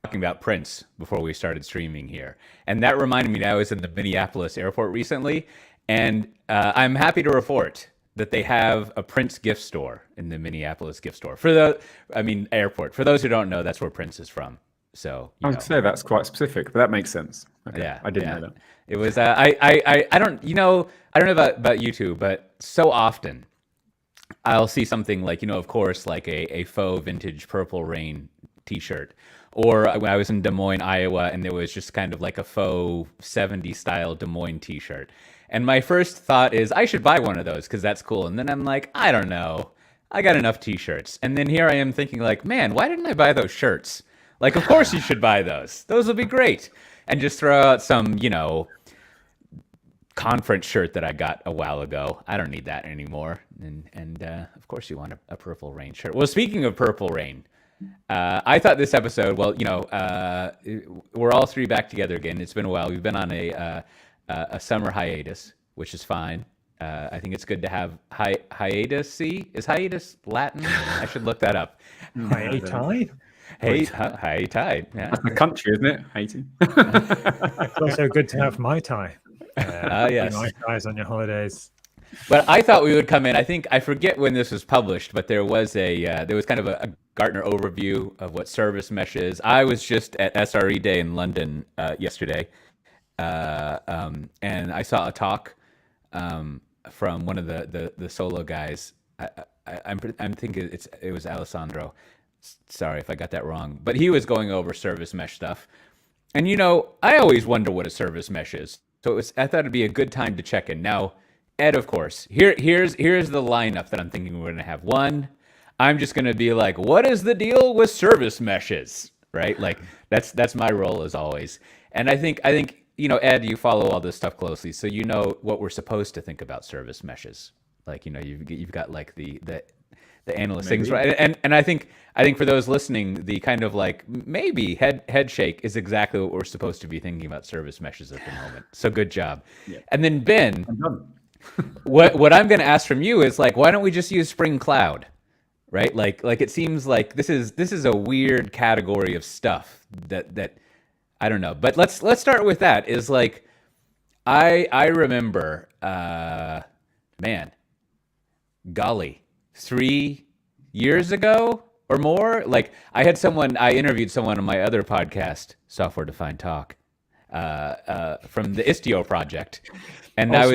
about Prince before we started streaming here, and that reminded me that I was in the Minneapolis airport recently, and I'm happy to report that they have a Prince gift store in the Minneapolis gift store airport. For those who don't know, that's where Prince is from. So I was going to say that's quite specific, but that makes sense. Okay. yeah, I didn't yeah. know that. It was I don't I don't know about you two, but so often I'll see something like, of course, like a faux vintage Purple Rain T-shirt. Or when I was in Des Moines, Iowa, and there was just kind of like a faux 70s style Des Moines T-shirt. And my first thought is, I should buy one of those because that's cool. And then I'm like, I don't know. I got enough T-shirts. And then here I am thinking like, man, why didn't I buy those shirts? Like, of course you should buy those. Those will be great. And just throw out some, conference shirt that I got a while ago. I don't need that anymore. And of course you want a Purple Rain shirt. Well, speaking of Purple Rain, I thought this episode, we're all three back together again. It's been a while. We've been on a summer hiatus, which is fine. I think it's good to have hiatus. Is hiatus Latin? I should look that up. Haiti? Haiti. Yeah. That's the country, isn't it? Haiti. It's also good to have Mai Tai. Yes. Mai Tais on your holidays. But I thought we would come in. I forget when this was published, but there was kind of a Gartner overview of what service mesh is. I was just at SRE Day in London yesterday, and I saw a talk from one of the solo guys. I'm thinking it was Alessandro. Sorry if I got that wrong, but he was going over service mesh stuff. And I always wonder what a service mesh is. So I thought it'd be a good time to check in. Now, Ed, of course, here's the lineup that I'm thinking we're gonna have. One, I'm just gonna be like, what is the deal with service meshes? Right? Like that's my role as always. And I think Ed, you follow all this stuff closely, so you know what we're supposed to think about service meshes. Like you've got like the analyst things, right? And I think for those listening, the kind of like maybe head shake is exactly what we're supposed to be thinking about service meshes at the moment. So good job. Yeah. And then Ben, what I'm going to ask from you is like, why don't we just use Spring Cloud, right? Like it seems like this is a weird category of stuff that I don't know. But let's start with that. Is like I remember, golly. 3 years ago or more, like I interviewed someone on my other podcast, Software Defined Talk, from the Istio project, and I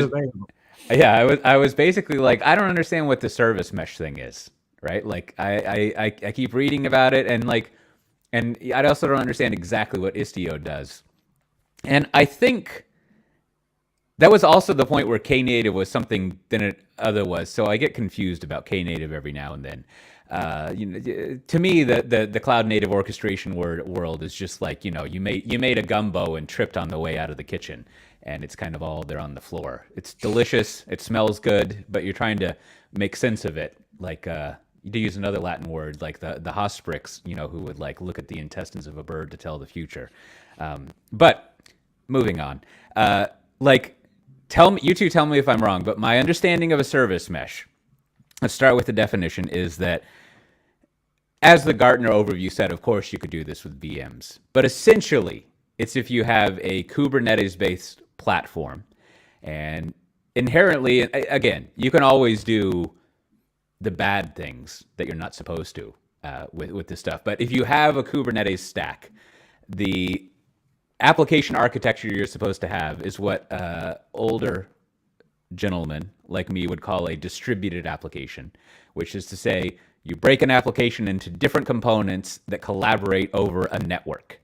was basically like, I don't understand what the service mesh thing is, right? Like I keep reading about it, and I also don't understand exactly what Istio does, and I think that was also the point where Knative was something than it other was. So I get confused about Knative every now and then. To me, the cloud native orchestration world is just like, you made a gumbo and tripped on the way out of the kitchen, and it's kind of all there on the floor. It's delicious, it smells good, but you're trying to make sense of it. Like to use another Latin word, like the Hosprix, who would like look at the intestines of a bird to tell the future. But moving on, you two tell me if I'm wrong, but my understanding of a service mesh, let's start with the definition, is that, as the Gartner overview said, of course you could do this with VMs, but essentially it's if you have a Kubernetes-based platform, and inherently, again, you can always do the bad things that you're not supposed to with this stuff, but if you have a Kubernetes stack, the application architecture you're supposed to have is what older gentlemen like me would call a distributed application, which is to say you break an application into different components that collaborate over a network,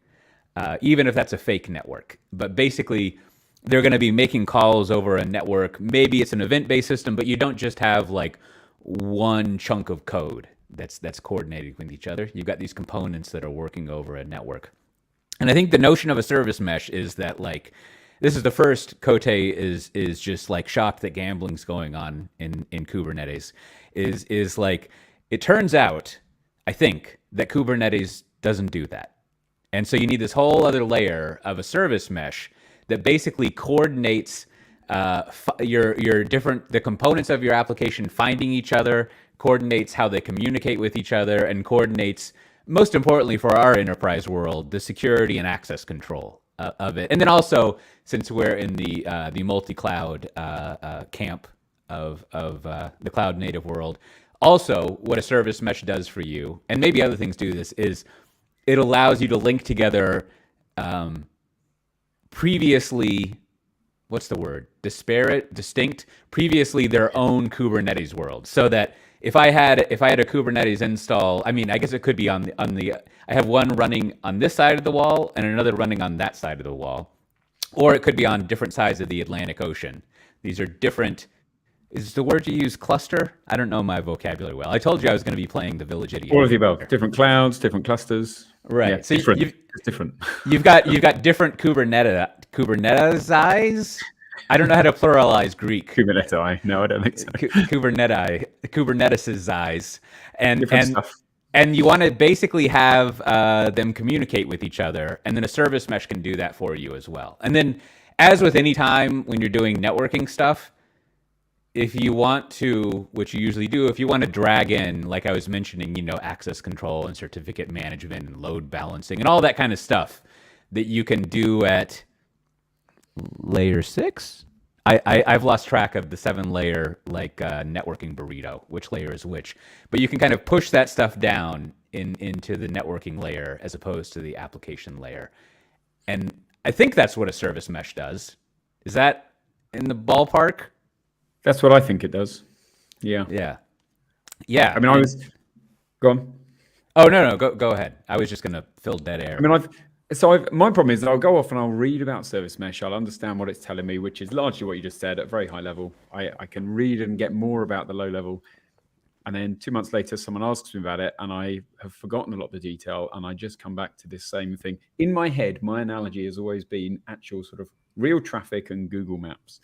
even if that's a fake network. But basically, they're going to be making calls over a network. Maybe it's an event-based system, but you don't just have like one chunk of code that's coordinated with each other. You've got these components that are working over a network. And I think the notion of a service mesh is that, like, this is the first Cote is just like shocked that gambling's going on in Kubernetes. Is like, it turns out, I think, that Kubernetes doesn't do that. And so you need this whole other layer of a service mesh that basically coordinates the components of your application finding each other, coordinates how they communicate with each other, and coordinates most importantly for our enterprise world, the security and access control of it. And then also, since we're in the multi-cloud camp of the cloud native world, also what a service mesh does for you, and maybe other things do this, is it allows you to link together previously, what's the word? Distinct, previously their own Kubernetes world, so that if I had a Kubernetes install, I mean, I guess it could be on the I have one running on this side of the wall and another running on that side of the wall, or it could be on different sides of the Atlantic Ocean. These are different. Is the word you use cluster? I don't know my vocabulary well. I told you I was going to be playing the village idiot. All of the above. Different clouds, different clusters. Right. Yeah, So different. It's different. You've got different Kubernetes. I don't know how to pluralize Greek. Kubernetes. No, I don't think so. Kubernetes eyes, and Stuff. and you want to basically have them communicate with each other, and then a service mesh can do that for you as well. And then, as with any time when you're doing networking stuff, if you want to, which you usually do, if you want to drag in, like I was mentioning, access control and certificate management and load balancing and all that kind of stuff that you can do at layer 6. I've lost track of the 7-layer networking burrito, which layer is which, but you can kind of push that stuff down into the networking layer as opposed to the application layer. And I think that's what a service mesh does. Is that in the ballpark? That's what I think it does. Yeah. Yeah. I mean, go on. Oh, no, go ahead. I was just going to fill dead air. I mean, my problem is that I'll go off and I'll read about service mesh. I'll understand what it's telling me, which is largely what you just said at a very high level. I can read and get more about the low level. And then 2 months later, someone asks me about it and I have forgotten a lot of the detail. And I just come back to this same thing. In my head, my analogy has always been actual sort of real traffic and Google Maps.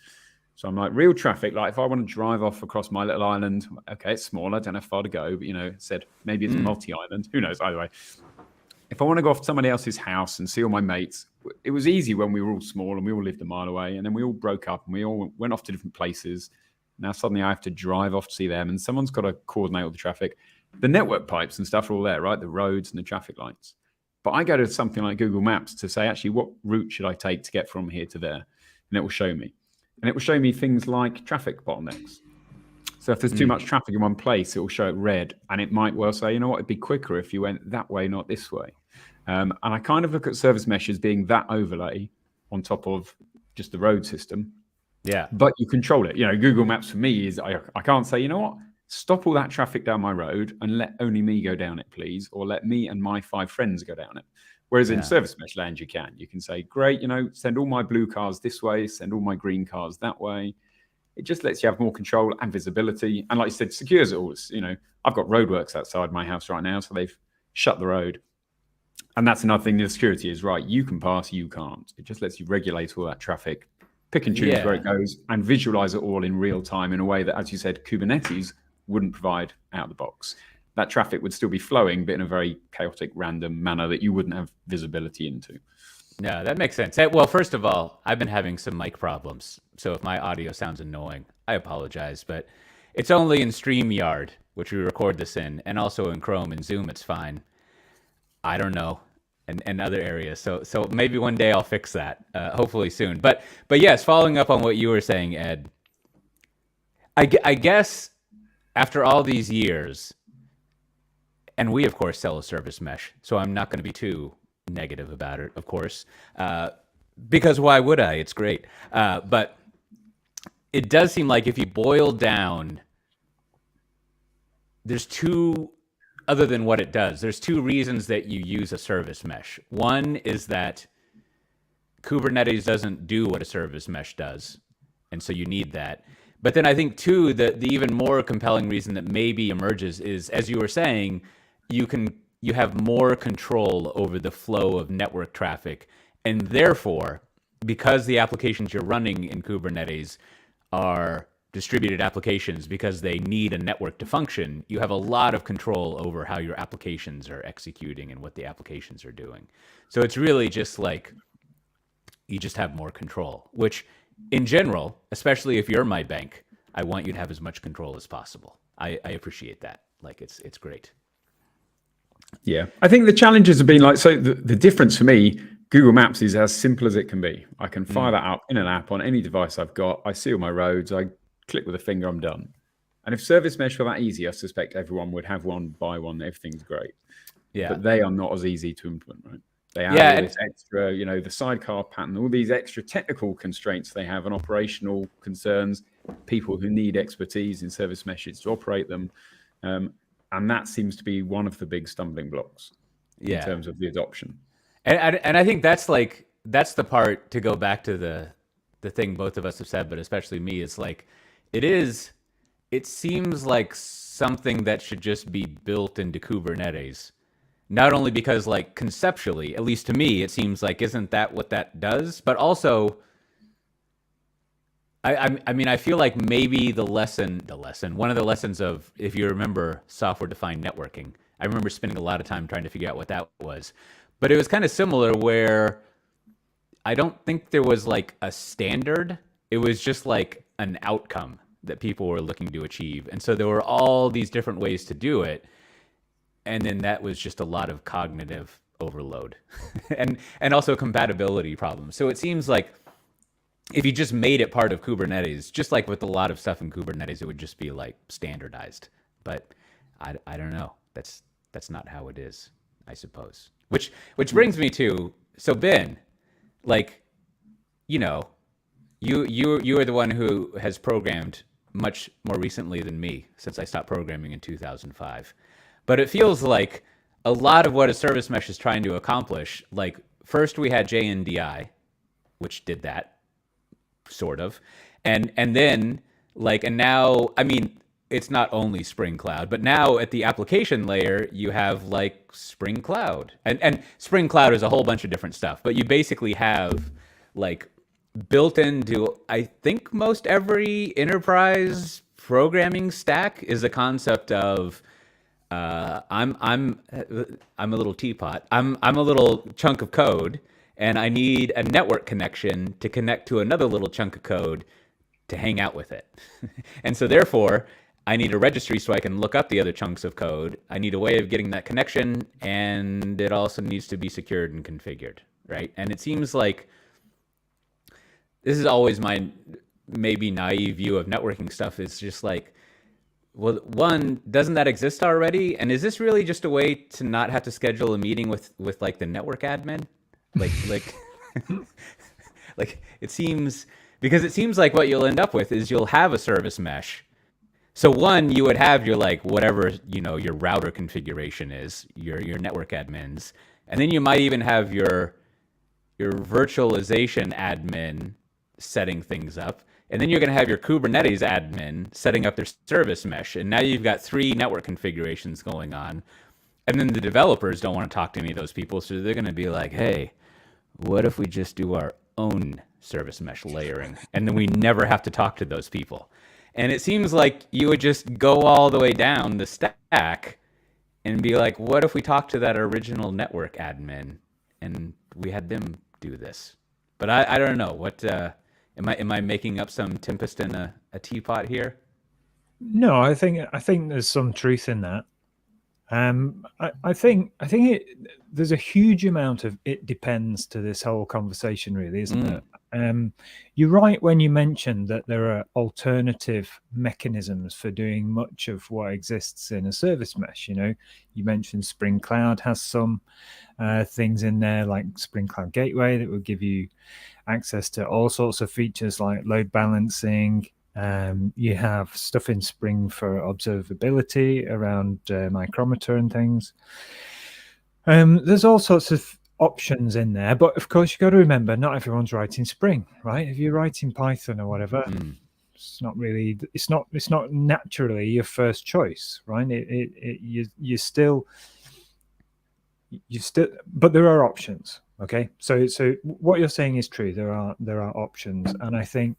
So I'm like, real traffic, like if I want to drive off across my little island, okay, it's small, I don't have far to go, but it said maybe it's multi-island, who knows, either way. If I want to go off to somebody else's house and see all my mates, it was easy when we were all small and we all lived a mile away, and then we all broke up and we all went off to different places. Now suddenly I have to drive off to see them, and someone's got to coordinate all the traffic. The network pipes and stuff are all there, right? The roads and the traffic lights. But I go to something like Google Maps to say, actually, what route should I take to get from here to there? And it will show me. And it will show me things like traffic bottlenecks. So if there's too much traffic in one place, it will show it red. And it might well say, you know what, it'd be quicker if you went that way, not this way. And I kind of look at service mesh as being that overlay on top of just the road system. Yeah. But you control it. Google Maps for me is I can't say, you know what, stop all that traffic down my road and let only me go down it, please. Or let me and my 5 friends go down it. Whereas in service mesh land, you can say, great, send all my blue cars this way, send all my green cars that way. It just lets you have more control and visibility. And like you said, secures it all. I've got roadworks outside my house right now, so they've shut the road. And that's another thing, the security is right. You can pass, you can't. It just lets you regulate all that traffic, pick and choose where it goes, and visualize it all in real time in a way that, as you said, Kubernetes wouldn't provide out of the box. That traffic would still be flowing, but in a very chaotic, random manner that you wouldn't have visibility into. No, that makes sense. Well, first of all, I've been having some mic problems. So if my audio sounds annoying, I apologize. But it's only in StreamYard, which we record this in, and also in Chrome and Zoom, it's fine. I don't know. And other areas. So maybe one day I'll fix that, hopefully soon. But yes, following up on what you were saying, Ed, I guess after all these years, and we, of course, sell a service mesh, so I'm not going to be too negative about it, of course, because why would I? It's great. But it does seem like if you boil down, there's two, other than what it does, there's 2 reasons that you use a service mesh. One is that Kubernetes doesn't do what a service mesh does, and so you need that. But then I think, too, the even more compelling reason that maybe emerges is, as you were saying, you have more control over the flow of network traffic, and therefore, because the applications you're running in Kubernetes are distributed applications because they need a network to function, you have a lot of control over how your applications are executing and what the applications are doing. So it's really just like you just have more control, which in general, especially if you're my bank, I want you to have as much control as possible. I appreciate that. Like it's great. Yeah, I think the challenges have been like, so the difference for me, Google Maps is as simple as it can be. I can fire that up in an app on any device I've got. I see all my roads. I click with a finger, I'm done. And if Service Mesh were that easy, I suspect everyone would have one, buy one, everything's great. Yeah. But they are not as easy to implement, right? They add Yeah, all and- this extra, the sidecar pattern, all these extra technical constraints they have and operational concerns, people who need expertise in service meshes to operate them. And that seems to be one of the big stumbling blocks in terms of the adoption. And I think that's the part, to go back to the thing both of us have said, but especially me, it's like it seems like something that should just be built into Kubernetes. Not only because, like, conceptually, at least to me, it seems like, isn't that what that does? But also, I mean, I feel like maybe one of the lessons of, if you remember software-defined networking, I remember spending a lot of time trying to figure out what that was. But it was kind of similar, where I don't think there was like a standard. It was just like an outcome that people were looking to achieve. And so there were all these different ways to do it. And then that was just a lot of cognitive overload and also compatibility problems. So it seems like if you just made it part of Kubernetes, just like with a lot of stuff in Kubernetes, it would just be like standardized. But I don't know. That's not how it is, I suppose. Which brings me to, so Ben, like, you are the one who has programmed much more recently than me, since I stopped programming in 2005. But it feels like a lot of what a service mesh is trying to accomplish, like, first we had JNDI, which did that, sort of. And then, like, and now, I mean, it's not only Spring Cloud, but now at the application layer, you have like Spring Cloud. And Spring Cloud is a whole bunch of different stuff, but you basically have like built into, I think, most every enterprise programming stack is a concept of I'm a little teapot. I'm a little chunk of code, and I need a network connection to connect to another little chunk of code to hang out with it. And so therefore, I need a registry so I can look up the other chunks of code. I need a way of getting that connection, and it also needs to be secured and configured, right? And it seems like this is always my maybe naive view of networking stuff. Is just like, well, one, doesn't that exist already? And is this really just a way to not have to schedule a meeting with like the network admin? Like like it seems like what you'll end up with is you'll have a service mesh. So one, you would have your like whatever, your router configuration is, your network admins, and then you might even have your virtualization admin setting things up. And then you're going to have your Kubernetes admin setting up their service mesh. And now you've got 3 network configurations going on. And then the developers don't want to talk to any of those people. So they're going to be like, hey, what if we just do our own service mesh layering? And then we never have to talk to those people. And it seems like you would just go all the way down the stack and be like, what if we talked to that original network admin and we had them do this? But I don't know. What am I making up some tempest in a teapot here? No, I think there's some truth in that. I think there's a huge amount of it depends to this whole conversation, really, isn't it? You're right when you mentioned that there are alternative mechanisms for doing much of what exists in a service mesh. You mentioned Spring Cloud has some things in there, like Spring Cloud Gateway, that will give you access to all sorts of features like load balancing. You have stuff in Spring for observability around micrometer and things. There's all sorts of options in there, but of course you've got to remember, not everyone's writing Spring, right? If you're writing Python or whatever, it's not naturally your first choice, right? You still, but there are options. Okay, so what you're saying is true. There are options, and I think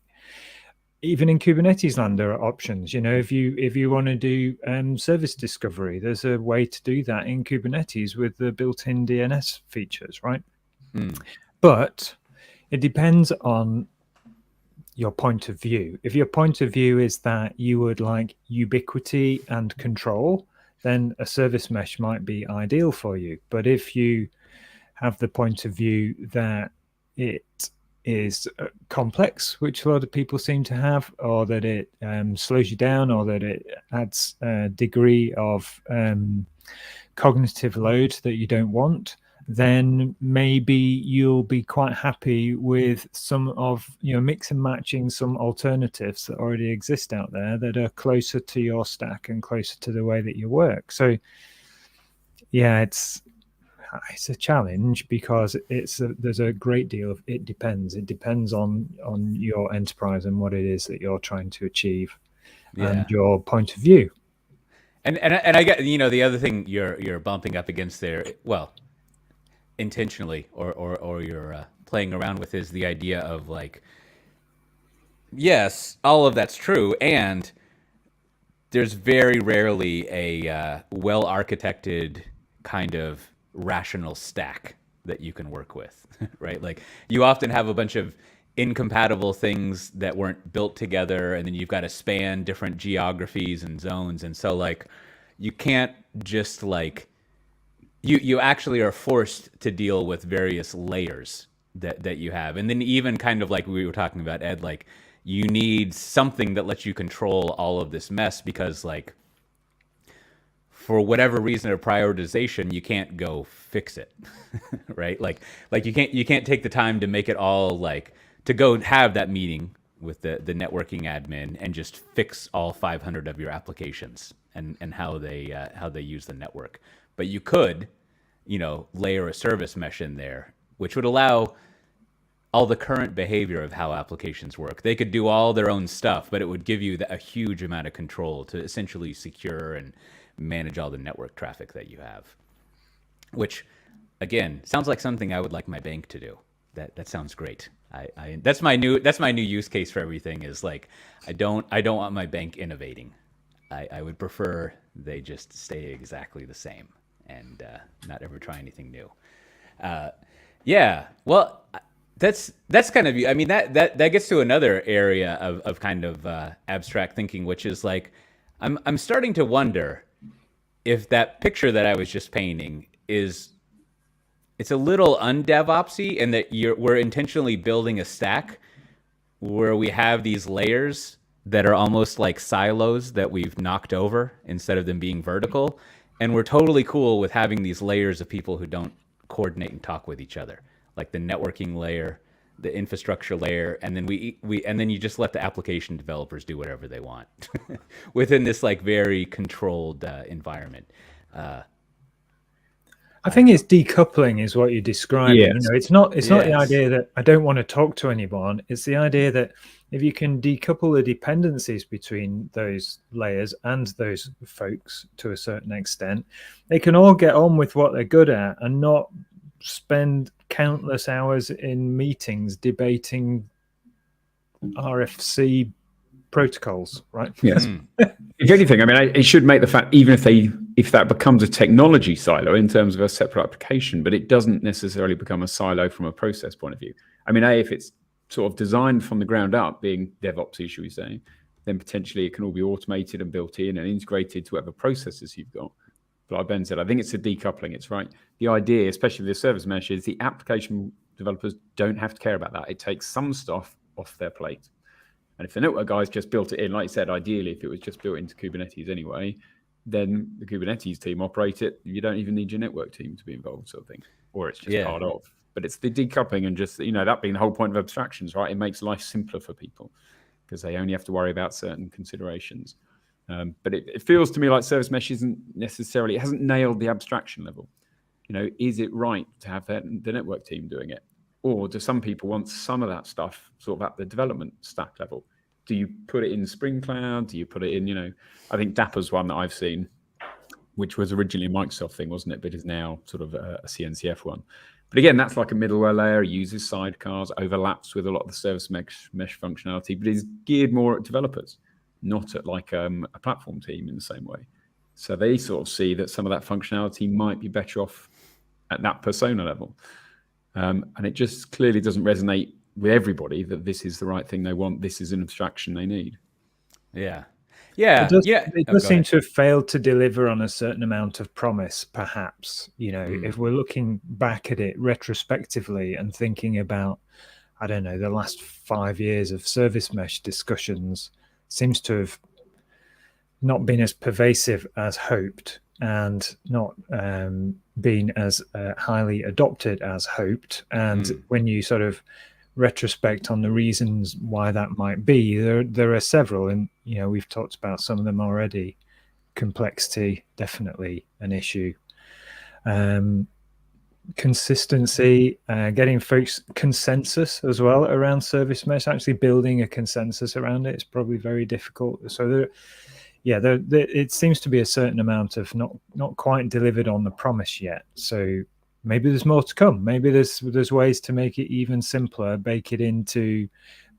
even in Kubernetes land, there are options. If you want to do service discovery, there's a way to do that in Kubernetes with the built-in DNS features, right? But it depends on your point of view. If your point of view is that you would like ubiquity and control, then a service mesh might be ideal for you. But if you have the point of view that it is complex, which a lot of people seem to have, or that it slows you down, or that it adds a degree of cognitive load that you don't want, then maybe you'll be quite happy with some of, mix and matching some alternatives that already exist out there that are closer to your stack and closer to the way that you work. So yeah, it's a challenge because there's a great deal of it depends on your enterprise and what it is that you're trying to achieve and your point of view. And I get, the other thing you're bumping up against there, well, intentionally or you're playing around with, is the idea of like, yes, all of that's true, and there's very rarely a well architected kind of rational stack that you can work with, right? Like you often have a bunch of incompatible things that weren't built together, and then you've got to span different geographies and zones, and so like you can't just like you actually are forced to deal with various layers that you have. And then even kind of like we were talking about, Ed, like you need something that lets you control all of this mess, because like for whatever reason or prioritization, you can't go fix it, right? Like you can't take the time to make it all, like to go have that meeting with the networking admin and just fix all 500 of your applications and how they use the network. But you could, layer a service mesh in there, which would allow all the current behavior of how applications work. They could do all their own stuff, but it would give you a huge amount of control to essentially secure and manage all the network traffic that you have. Which, again, sounds like something I would like my bank to do. That sounds great. That's my new use case for everything. Is like I don't want my bank innovating. I would prefer they just stay exactly the same and not ever try anything new. Yeah, well, that's kind of, I mean, that gets to another area of kind of abstract thinking, which is like I'm starting to wonder if that picture that I was just painting it's a little un-DevOpsy, and that we're intentionally building a stack where we have these layers that are almost like silos that we've knocked over instead of them being vertical. And we're totally cool with having these layers of people who don't coordinate and talk with each other, like the networking layer, the infrastructure layer, and then and then you just let the application developers do whatever they want within this like very controlled environment. I think it's decoupling is what you're describing. Yes. It's not the idea that I don't want to talk to anyone. It's the idea that if you can decouple the dependencies between those layers and those folks to a certain extent, they can all get on with what they're good at and not spend countless hours in meetings debating RFC protocols, right? Yes. If anything, I mean, it should make the fact, even if that becomes a technology silo in terms of a separate application, but it doesn't necessarily become a silo from a process point of view. I mean, if it's sort of designed from the ground up, being DevOps, should we say, then potentially it can all be automated and built in and integrated to whatever processes you've got. But like Ben said, I think it's a decoupling. It's right. The idea, especially with the service mesh, is the application developers don't have to care about that. It takes some stuff off their plate. And if the network guys just built it in, like you said, ideally, if it was just built into Kubernetes anyway, then the Kubernetes team operate it. You don't even need your network team to be involved, sort of thing. Or it's just part of. But it's the decoupling and just, that being the whole point of abstractions, right? It makes life simpler for people because they only have to worry about certain considerations. But it feels to me like service mesh isn't necessarily, it hasn't nailed the abstraction level. Is it right to have the network team doing it? Or do some people want some of that stuff sort of at the development stack level? Do you put it in Spring Cloud? Do you put it in, I think Dapper's one that I've seen, which was originally a Microsoft thing, wasn't it? But is now sort of a CNCF one. But again, that's like a middleware layer. It uses sidecars, overlaps with a lot of the service mesh functionality, but is geared more at developers, not at like a platform team in the same way. So they sort of see that some of that functionality might be better off at that persona level. And it just clearly doesn't resonate with everybody that this is the right thing they want. This is an abstraction they need. Yeah. Yeah, It does. yeah. It Oh, does go seem ahead. to have failed to deliver on a certain amount of promise. Perhaps, if we're looking back at it retrospectively and thinking about, I don't know, the last 5 years of service mesh discussions, seems to have not been as pervasive as hoped, and not been as highly adopted as hoped. And when you sort of retrospect on the reasons why that might be, there are several, and we've talked about some of them already. Complexity, definitely an issue. Consistency, getting folks consensus as well around service mesh. Actually building a consensus around it is probably very difficult. So it seems to be a certain amount of not quite delivered on the promise yet. So maybe there's more to come. Maybe there's ways to make it even simpler, bake it into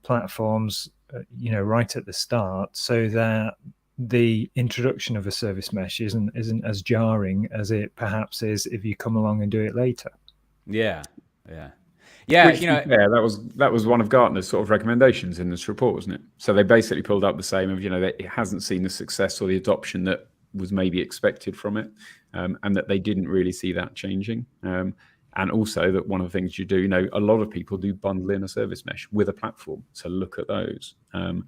platforms, right at the start, so that the introduction of a service mesh isn't as jarring as it perhaps is if you come along and do it later. Yeah. Which, to be fair, that was one of Gartner's sort of recommendations in this report, wasn't it? So they basically pulled up the same of, that it hasn't seen the success or the adoption that was maybe expected from it, and that they didn't really see that changing. And also that one of the things you do, a lot of people do bundle in a service mesh with a platform. So look at those. And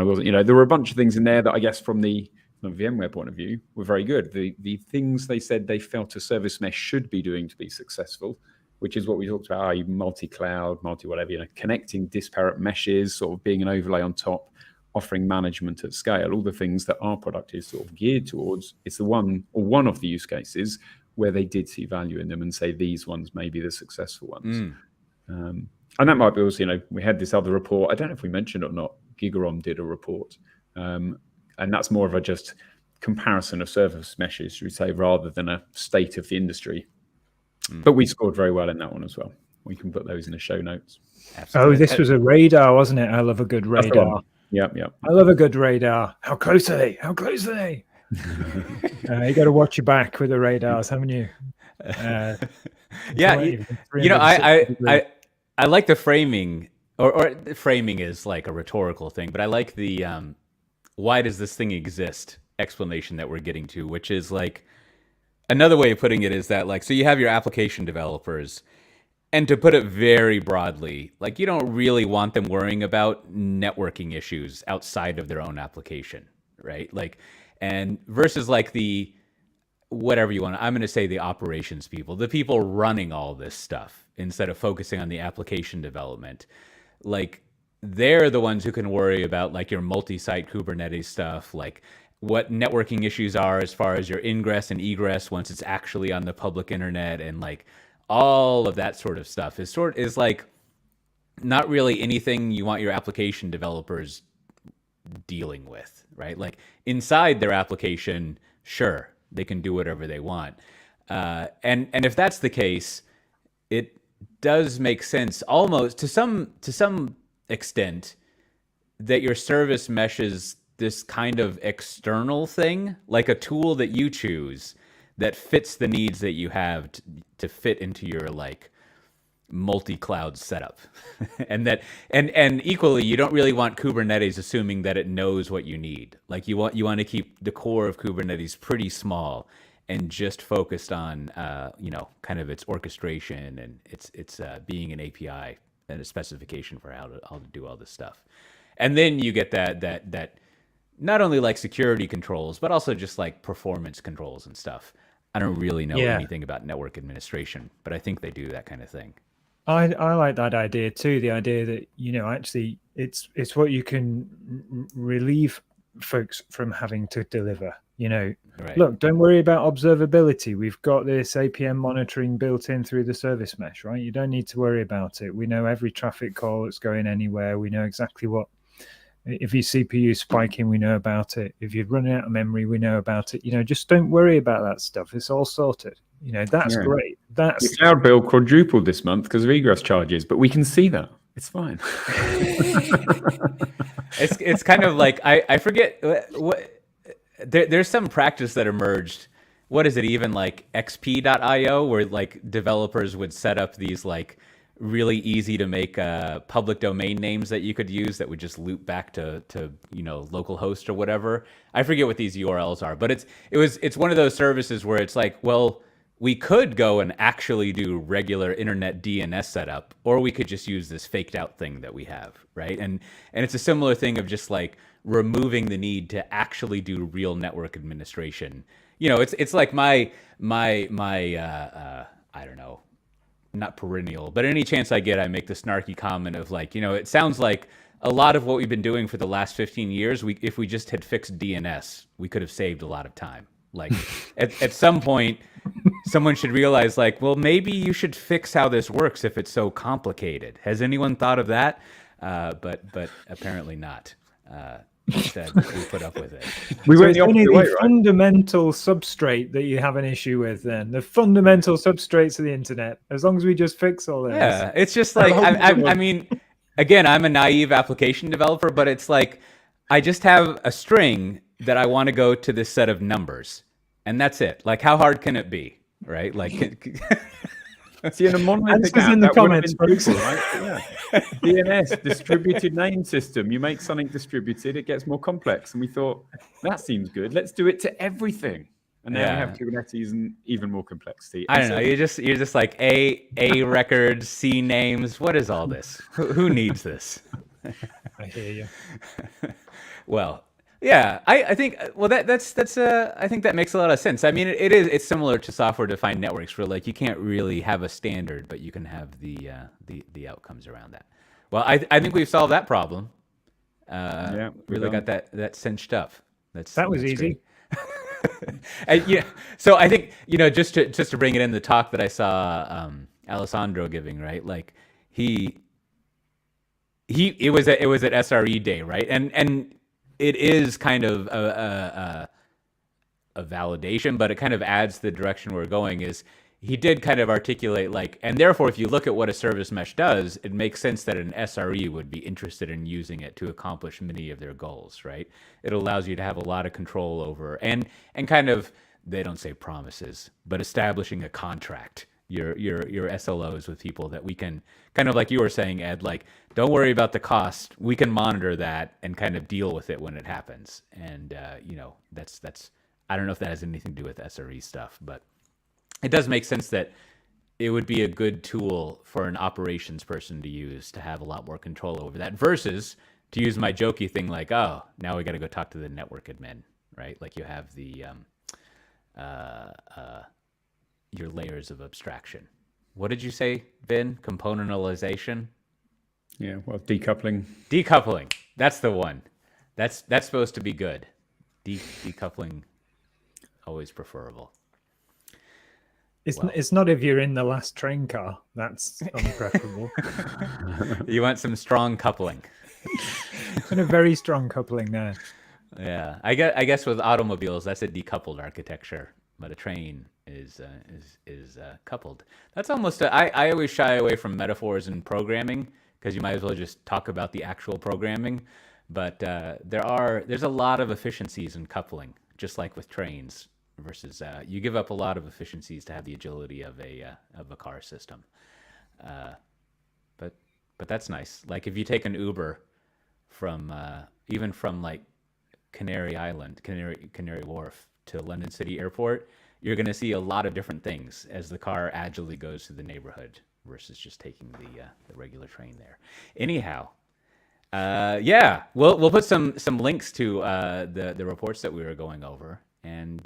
I wasn't, there were a bunch of things in there that I guess from the VMware point of view were very good. The things they said they felt a service mesh should be doing to be successful, which is what we talked about, multi-cloud, multi-whatever, connecting disparate meshes, sort of being an overlay on top, offering management at scale, all the things that our product is sort of geared towards. It's the one of the use cases where they did see value in them and say these ones may be the successful ones. And that might be also, we had this other report, I don't know if we mentioned it or not, Gigarom did a report. And that's more of a just comparison of service meshes, should we say, rather than a state of the industry. But we scored very well in that one as well. We can put those in the show notes. Absolutely. Oh, this was a radar, wasn't it? I love a good radar. Yeah. I love a good radar. How close are they? How close are they? You got to watch your back with the radars, haven't you? I like the framing, or the framing is like a rhetorical thing, but I like the why does this thing exist explanation that we're getting to, which is like, another way of putting it is that, like, so you have your application developers, and to put it very broadly, like, you don't really want them worrying about networking issues outside of their own application, right? Like, and versus like the, whatever you want, I'm going to say the operations people, the people running all this stuff, instead of focusing on the application development. Like, they're the ones who can worry about like your multi-site Kubernetes stuff, like what networking issues are as far as your ingress and egress once it's actually on the public internet, and like all of that sort of stuff is like not really anything you want your application developers dealing with, right? Like inside their application, sure, they can do whatever they want. And if that's the case, it does make sense almost to some extent that your service meshes this kind of external thing, like a tool that you choose that fits the needs that you have to fit into your like multi-cloud setup. and equally, you don't really want Kubernetes assuming that it knows what you need. Like you want to keep the core of Kubernetes pretty small and just focused on kind of its orchestration and its being an API and a specification for how to do all this stuff. And then you get that not only like security controls, but also just like performance controls and stuff. I don't really know anything about network administration, but I think they do that kind of thing. I like that idea too. The idea that, actually it's what you can relieve folks from having to deliver. Right. Look, don't worry about observability. We've got this APM monitoring built in through the service mesh, right? You don't need to worry about it. We know every traffic call that's going anywhere. We know exactly what, if your CPU is spiking, we know about it. If you're running out of memory, we know about it. Just don't worry about that stuff. It's all sorted. That's great. Your cloud bill quadrupled this month because of egress charges, but we can see that. It's fine. It's kind of like, I forget what there's some practice that emerged. What is it, even like XP.io, where like developers would set up these like really easy to make public domain names that you could use that would just loop back to localhost or whatever. I forget what these URLs are, but it's one of those services where it's like, well, we could go and actually do regular internet DNS setup, or we could just use this faked out thing that we have, right? And it's a similar thing of just like removing the need to actually do real network administration. It's like my I don't know, not perennial, but any chance I get, I make the snarky comment of like, it sounds like a lot of what we've been doing for the last 15 years, if we just had fixed DNS, we could have saved a lot of time. Like at some point, someone should realize like, well, maybe you should fix how this works if it's so complicated. Has anyone thought of that? But apparently not. Instead, we put up with it. We went it's the only opposite the way, right? fundamental substrate that you have an issue with then. The fundamental substrates of the internet. As long as we just fix all this. Yeah, it's just like, I mean, again, I'm a naive application developer, but it's like, I just have a string that I want to go to this set of numbers. And that's it. Like, how hard can it be? Right? Like, See, in a monolithic Answers app, in the that would have comments, been folks. simple, right? Yeah. DNS, distributed name system. You make something distributed, it gets more complex. And we thought, that seems good. Let's do it to everything. And now we have Kubernetes and even more complexity. I don't know. You're just like A records, C names. What is all this? Who needs this? I hear you. Well, yeah, I think that's I think that makes a lot of sense. I mean, it's similar to software defined networks where like you can't really have a standard, but you can have the outcomes around that. Well, I think we've solved that problem. Really got that cinched up. That was easy. Yeah. So I think just to bring it in the talk that I saw Alessandro giving, right? Like it was at SRE day, right? And it is kind of a validation, but it kind of adds the direction we're going. Is he did kind of articulate like, and therefore, if you look at what a service mesh does, it makes sense that an SRE would be interested in using it to accomplish many of their goals, right? It allows you to have a lot of control over and kind of, they don't say promises, but establishing a contract, your SLOs with people that we can kind of like you were saying, Ed, like, don't worry about the cost. We can monitor that and kind of deal with it when it happens. And, that's, I don't know if that has anything to do with SRE stuff, but it does make sense that it would be a good tool for an operations person to use to have a lot more control over that versus to use my jokey thing like, oh, now we got to go talk to the network admin, right? Like you have the your layers of abstraction. What did you say, Ben? Componentalization? Yeah, well, decoupling. Decoupling. That's the one. That's supposed to be good. Decoupling, always preferable. It's not if you're in the last train car. That's unpreferable. You want some strong coupling. And a very strong coupling there. Yeah, I guess with automobiles, that's a decoupled architecture, but a train is coupled. That's almost. I always shy away from metaphors in programming because you might as well just talk about the actual programming. But there's a lot of efficiencies in coupling, just like with trains. Versus you give up a lot of efficiencies to have the agility of a car system. But that's nice. Like if you take an Uber from even from like Canary Wharf to London City Airport, you're going to see a lot of different things as the car agilely goes through the neighborhood versus just taking the regular train there. Anyhow, yeah, we'll put some links to the reports that we were going over. And,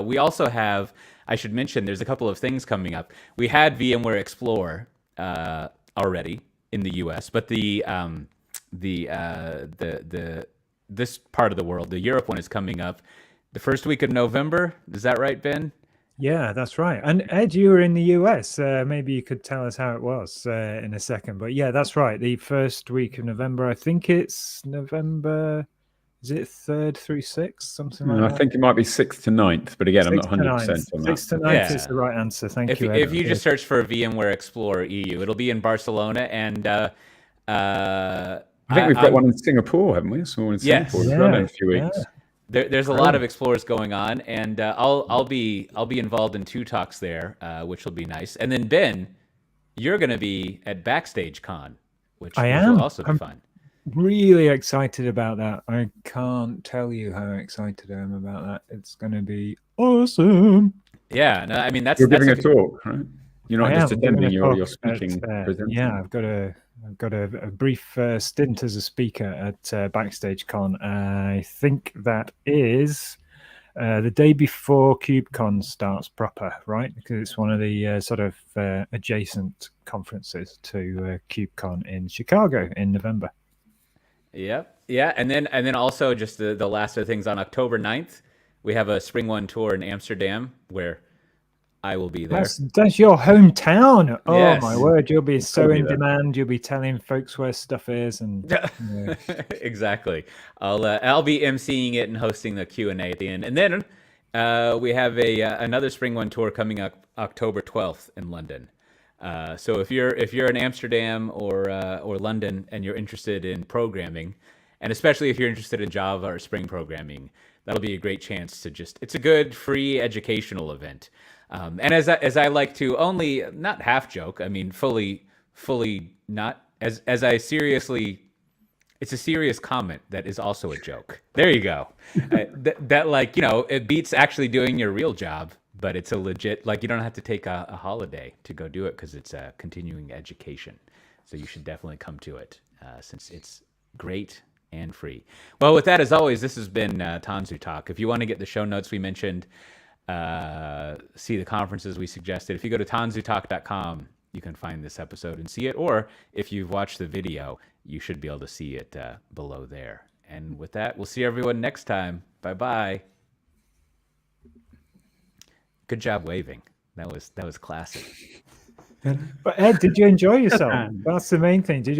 we also have, I should mention, there's a couple of things coming up. We had VMware Explore already in the US, but this part of the world, the Europe one, is coming up the first week of November. Is that right, Ben? Yeah, that's right. And Ed, you were in the US. Maybe you could tell us how it was in a second. But yeah, that's right. The first week of November, I think it's November... Is it 3rd through 6th, something like that? I think it might be 6th to 9th, but again, I'm not 100% on that. 6th to 9th is the right answer. Thank you, Ed. If you just search for VMware Explorer EU, it'll be in Barcelona. And I think we've got one in Singapore, haven't we? So one in Singapore as well in a few weeks. There's a lot of Explorers going on, and I'll be involved in 2 talks there, which will be nice. And then Ben, you're going to be at Backstage Con, which I will am. also be I'm fun. really excited about that. I can't tell you how excited I am about that. It's going to be awesome. Yeah, no, I mean that's You're giving a a talk, right? You're not I just am giving attending, a you're talk speaking, presenting. yeah, I've got a brief stint as a speaker at Backstage Con. I think that is the day before KubeCon starts proper, right? Because it's one of the sort of adjacent conferences to KubeCon in Chicago in November. Yep. Yeah, and then also just the last of the things on October 9th, we have a Spring One tour in Amsterdam where I will be there. That's your hometown. Oh Yes. my word, you'll be so be in there. demand. You'll be telling folks where stuff is, and Exactly. I'll be emceeing it and hosting the Q&A at the end. And then we have another Spring One tour coming up October 12th in London. So if you're in Amsterdam or London and you're interested in programming, and especially if you're interested in Java or Spring programming, that'll be a great chance to it's a good free educational event. And as I like to only not half joke, I mean fully not as I seriously. It's a serious comment that is also a joke. There you go. That like, it beats actually doing your real job, but it's a legit, like you don't have to take a holiday to go do it because it's a continuing education. So you should definitely come to it since it's great and free. Well, with that, as always, this has been Tanzu Talk. If you want to get the show notes we mentioned, see the conferences we suggested, if you go to tanzutalk.com, you can find this episode and see it. Or if you've watched the video, you should be able to see it below there. And with that, we'll see everyone next time. Bye-bye. Good job waving. That was classic. But Ed, did you enjoy yourself? That's the main thing. Did you?